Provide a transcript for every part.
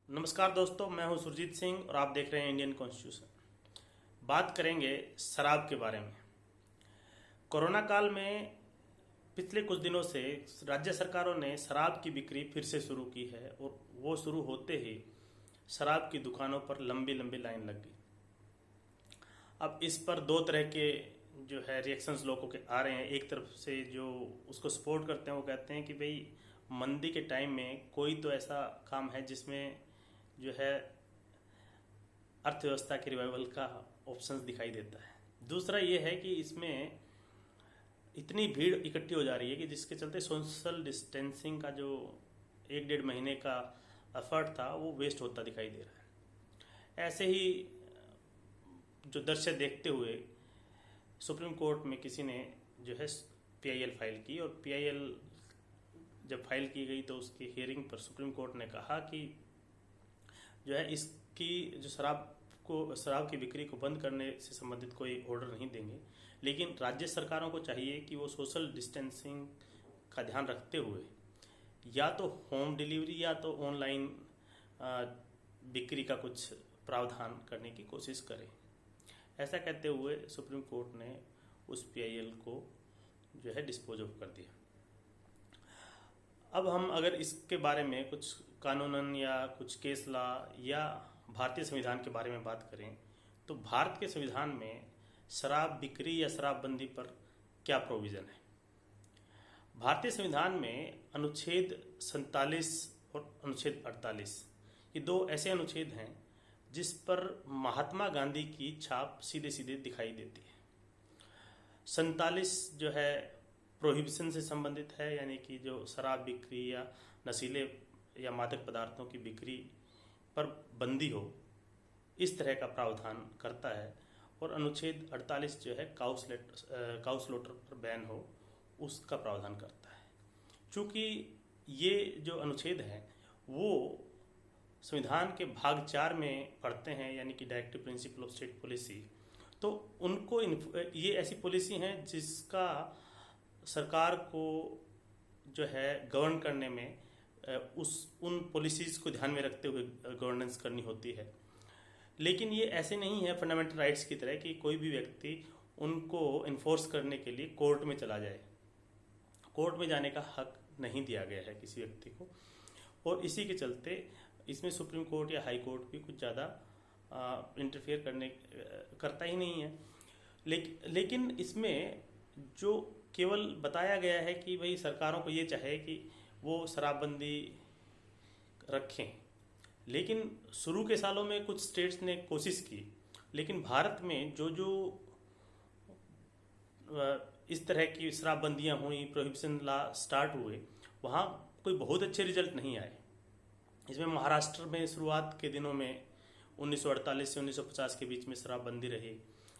नमस्कार दोस्तों, मैं हूं सुरजीत सिंह और आप देख रहे हैं इंडियन कॉन्स्टिट्यूशन। बात करेंगे शराब के बारे में। कोरोना काल में पिछले कुछ दिनों से राज्य सरकारों ने शराब की बिक्री फिर से शुरू की है और वो शुरू होते ही शराब की दुकानों पर लंबी लंबी लाइन लग गई। अब इस पर दो तरह के जो है रिएक्शंस लोगों के आ रहे हैं। एक तरफ से जो उसको सपोर्ट करते हैं वो कहते हैं कि भाई मंदी के टाइम में कोई तो ऐसा काम है जिसमें जो है अर्थव्यवस्था के रिवाइवल का ऑप्शंस दिखाई देता है। दूसरा ये है कि इसमें इतनी भीड़ इकट्ठी हो जा रही है कि जिसके चलते सोशल डिस्टेंसिंग का जो 1-1.5 महीने का एफर्ट था वो वेस्ट होता दिखाई दे रहा है। ऐसे ही जो दृश्य देखते हुए सुप्रीम कोर्ट में किसी ने जो है पीआईएल फाइल की और पीआईएल जब फाइल की गई तो उसकी हियरिंग पर सुप्रीम कोर्ट ने कहा कि जो है इसकी जो शराब की बिक्री को बंद करने से संबंधित कोई ऑर्डर नहीं देंगे, लेकिन राज्य सरकारों को चाहिए कि वो सोशल डिस्टेंसिंग का ध्यान रखते हुए या तो होम डिलीवरी या तो ऑनलाइन बिक्री का कुछ प्रावधान करने की कोशिश करें। ऐसा कहते हुए सुप्रीम कोर्ट ने उस पीआईएल को जो है डिस्पोज ऑफ कर दिया। अब हम अगर इसके बारे में कुछ कानूनन या कुछ केस लॉ या भारतीय संविधान के बारे में बात करें तो भारत के संविधान में शराब बिक्री या शराबबंदी पर क्या प्रोविज़न है। भारतीय संविधान में अनुच्छेद 47 और अनुच्छेद 48 ये दो ऐसे अनुच्छेद हैं जिस पर महात्मा गांधी की छाप सीधे सीधे दिखाई देती है। 47 जो है प्रोहिबिशन से संबंधित है, यानी कि जो शराब बिक्री या नशीले या मादक पदार्थों की बिक्री पर बंदी हो, इस तरह का प्रावधान करता है। और अनुच्छेद 48 जो है काउ स्लॉटर पर बैन हो, उसका प्रावधान करता है। चूँकि ये जो अनुच्छेद हैं वो संविधान के भाग 4 में पढ़ते हैं, यानी कि directive principle of state policy, तो उनको ये ऐसी पॉलिसी हैं जिसका सरकार को जो है गवर्न करने में उन पॉलिसीज़ को ध्यान में रखते हुए गवर्नेंस करनी होती है। लेकिन ये ऐसे नहीं है फंडामेंटल राइट्स की तरह कि कोई भी व्यक्ति उनको इन्फोर्स करने के लिए कोर्ट में चला जाए। कोर्ट में जाने का हक नहीं दिया गया है किसी व्यक्ति को, और इसी के चलते इसमें सुप्रीम कोर्ट या हाई कोर्ट भी कुछ ज़्यादा इंटरफेयर करता ही नहीं है। लेकिन इसमें जो केवल बताया गया है कि भाई सरकारों को ये चाहे कि वो शराबबंदी रखें, लेकिन शुरू के सालों में कुछ स्टेट्स ने कोशिश की, लेकिन भारत में जो इस तरह की शराबबंदियां हुई, प्रोहिबिशन लॉ स्टार्ट हुए, वहाँ कोई बहुत अच्छे रिजल्ट नहीं आए। इसमें महाराष्ट्र में शुरुआत के दिनों में 1948 से 1950 के बीच में शराबबंदी रही।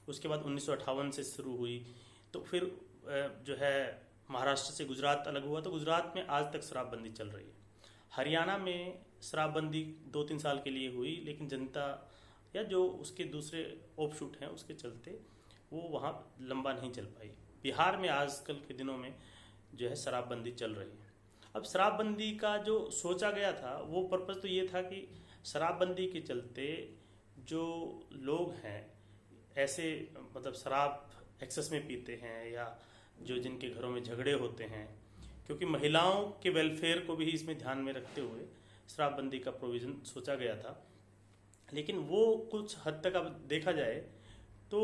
उसके बाद 1958 से शुरू हुई, तो फिर जो है महाराष्ट्र से गुजरात अलग हुआ, तो गुजरात में आज तक शराबबंदी चल रही है। हरियाणा में शराबबंदी 2-3 साल के लिए हुई, लेकिन जनता या जो उसके दूसरे ऑफशूट हैं उसके चलते वो वहाँ लंबा नहीं चल पाई। बिहार में आजकल के दिनों में जो है शराबबंदी चल रही है। अब शराबबंदी का जो सोचा गया था वो पर्पज़ तो ये था कि शराबबंदी के चलते जो लोग हैं ऐसे, मतलब शराब एक्सेस में पीते हैं या जो जिनके घरों में झगड़े होते हैं, क्योंकि महिलाओं के वेलफेयर को भी इसमें ध्यान में रखते हुए शराबबंदी का प्रोविज़न सोचा गया था। लेकिन वो कुछ हद तक अब देखा जाए तो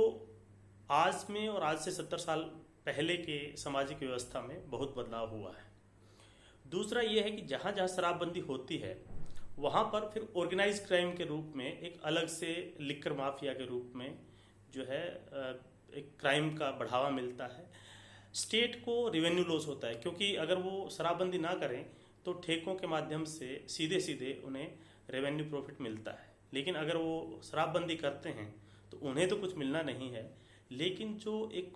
आज में और आज से 70 साल पहले के सामाजिक व्यवस्था में बहुत बदलाव हुआ है। दूसरा ये है कि जहाँ जहाँ शराबबंदी होती है वहाँ पर फिर ऑर्गेनाइज क्राइम के रूप में एक अलग से लिक्कर माफिया के रूप में जो है एक क्राइम का बढ़ावा मिलता है। स्टेट को रेवेन्यू लॉस होता है, क्योंकि अगर वो शराबबंदी ना करें तो ठेकों के माध्यम से सीधे सीधे उन्हें रेवेन्यू प्रॉफिट मिलता है। लेकिन अगर वो शराबबंदी करते हैं तो उन्हें तो कुछ मिलना नहीं है, लेकिन जो एक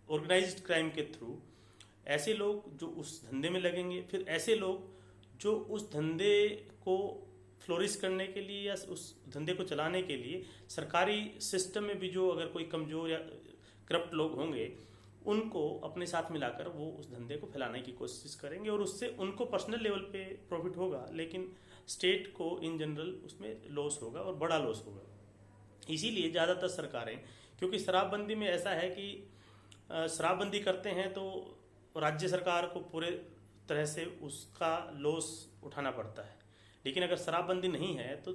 ऑर्गेनाइज्ड क्राइम के थ्रू ऐसे लोग जो उस धंधे में लगेंगे, फिर ऐसे लोग जो उस धंधे को फ्लोरिश करने के लिए या उस धंधे को चलाने के लिए सरकारी सिस्टम में भी जो अगर कोई कमज़ोर या करप्ट लोग होंगे उनको अपने साथ मिलाकर वो उस धंधे को फैलाने की कोशिश करेंगे, और उससे उनको पर्सनल लेवल पे प्रॉफिट होगा, लेकिन स्टेट को इन जनरल उसमें लॉस होगा और बड़ा लॉस होगा। इसीलिए ज़्यादातर सरकारें, क्योंकि शराबबंदी में ऐसा है कि शराबबंदी करते हैं तो राज्य सरकार को पूरे तरह से उसका लॉस उठाना पड़ता है, लेकिन अगर शराबबंदी नहीं है तो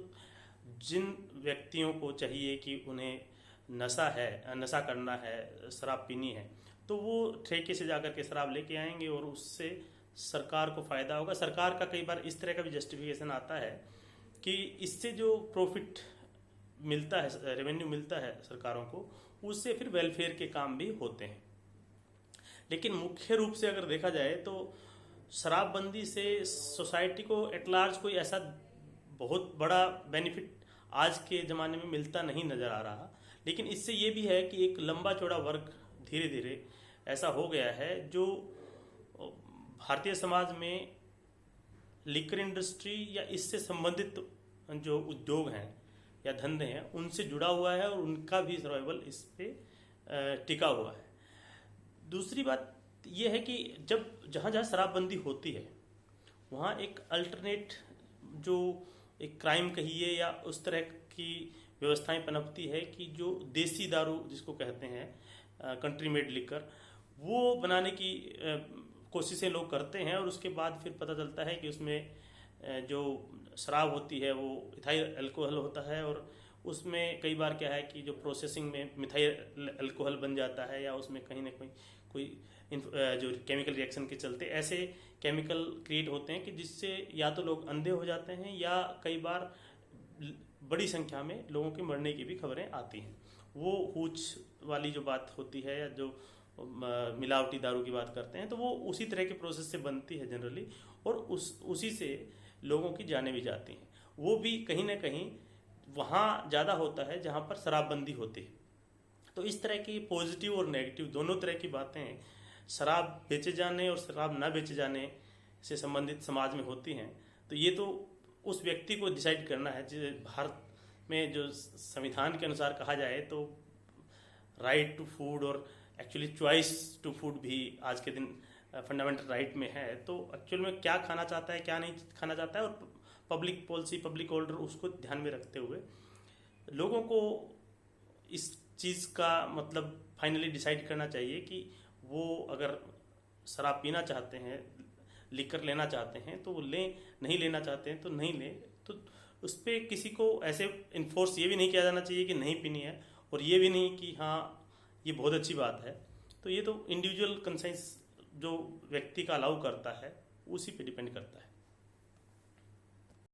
जिन व्यक्तियों को चाहिए कि उन्हें नशा करना है, शराब पीनी है, तो वो ठेके से जाकर के शराब लेके आएंगे और उससे सरकार को फ़ायदा होगा। सरकार का कई बार इस तरह का भी जस्टिफिकेशन आता है कि इससे जो प्रॉफिट मिलता है, रेवेन्यू मिलता है सरकारों को, उससे फिर वेलफेयर के काम भी होते हैं। लेकिन मुख्य रूप से अगर देखा जाए तो शराबबंदी से सोसाइटी को एट लार्ज कोई ऐसा बहुत बड़ा बेनिफिट आज के ज़माने में मिलता नहीं नज़र आ रहा। लेकिन इससे ये भी है कि एक लंबा चौड़ा वर्ग धीरे धीरे ऐसा हो गया है जो भारतीय समाज में लिकर इंडस्ट्री या इससे संबंधित जो उद्योग हैं या धंधे हैं उनसे जुड़ा हुआ है और उनका भी सर्वाइवल इस पे टिका हुआ है। दूसरी बात यह है कि जब जहाँ जहाँ शराबबंदी होती है वहाँ एक अल्टरनेट जो एक क्राइम कहिए या उस तरह की व्यवस्थाएं पनपती है कि जो देसी दारू जिसको कहते हैं कंट्री मेड लिकर, वो बनाने की कोशिशें लोग करते हैं और उसके बाद फिर पता चलता है कि उसमें जो शराब होती है वो इथाइल अल्कोहल होता है और उसमें कई बार क्या है कि जो प्रोसेसिंग में मिथाइल अल्कोहल बन जाता है या उसमें कहीं ना कहीं कोई जो केमिकल रिएक्शन के चलते ऐसे केमिकल क्रिएट होते हैं कि जिससे या तो लोग अंधे हो जाते हैं या कई बार बड़ी संख्या में लोगों के मरने की भी खबरें आती हैं। वो हूच वाली जो बात होती है या जो मिलावटी दारू की बात करते हैं तो वो उसी तरह के प्रोसेस से बनती है जनरली और उसी से लोगों की जानें भी जाती हैं। वो भी कहीं ना कहीं वहाँ ज़्यादा होता है जहाँ पर शराबबंदी होती है। तो इस तरह की पॉजिटिव और नेगेटिव दोनों तरह की बातें शराब बेचे जाने और शराब ना बेचे जाने से संबंधित समाज में होती हैं। तो ये तो उस व्यक्ति को डिसाइड करना है। भारत में जो संविधान के अनुसार कहा जाए तो राइट टू फूड और एक्चुअली चॉइस टू फूड भी आज के दिन फंडामेंटल राइट में है। तो एक्चुअल में क्या खाना चाहता है क्या नहीं खाना चाहता है और पब्लिक पॉलिसी पब्लिक ऑर्डर उसको ध्यान में रखते हुए लोगों को इस चीज़ का मतलब फाइनली डिसाइड करना चाहिए कि वो अगर शराब पीना चाहते हैं, लिकर लेना चाहते हैं तो वो लें, नहीं लेना चाहते हैं तो नहीं लें। तो उस पर किसी को ऐसे इन्फोर्स ये भी नहीं किया जाना चाहिए कि नहीं पीनी है और ये भी नहीं कि हाँ ये बहुत अच्छी बात है। तो ये तो इंडिविजुअल कंसेंस जो व्यक्ति का अलाउ करता है उसी पे डिपेंड करता है।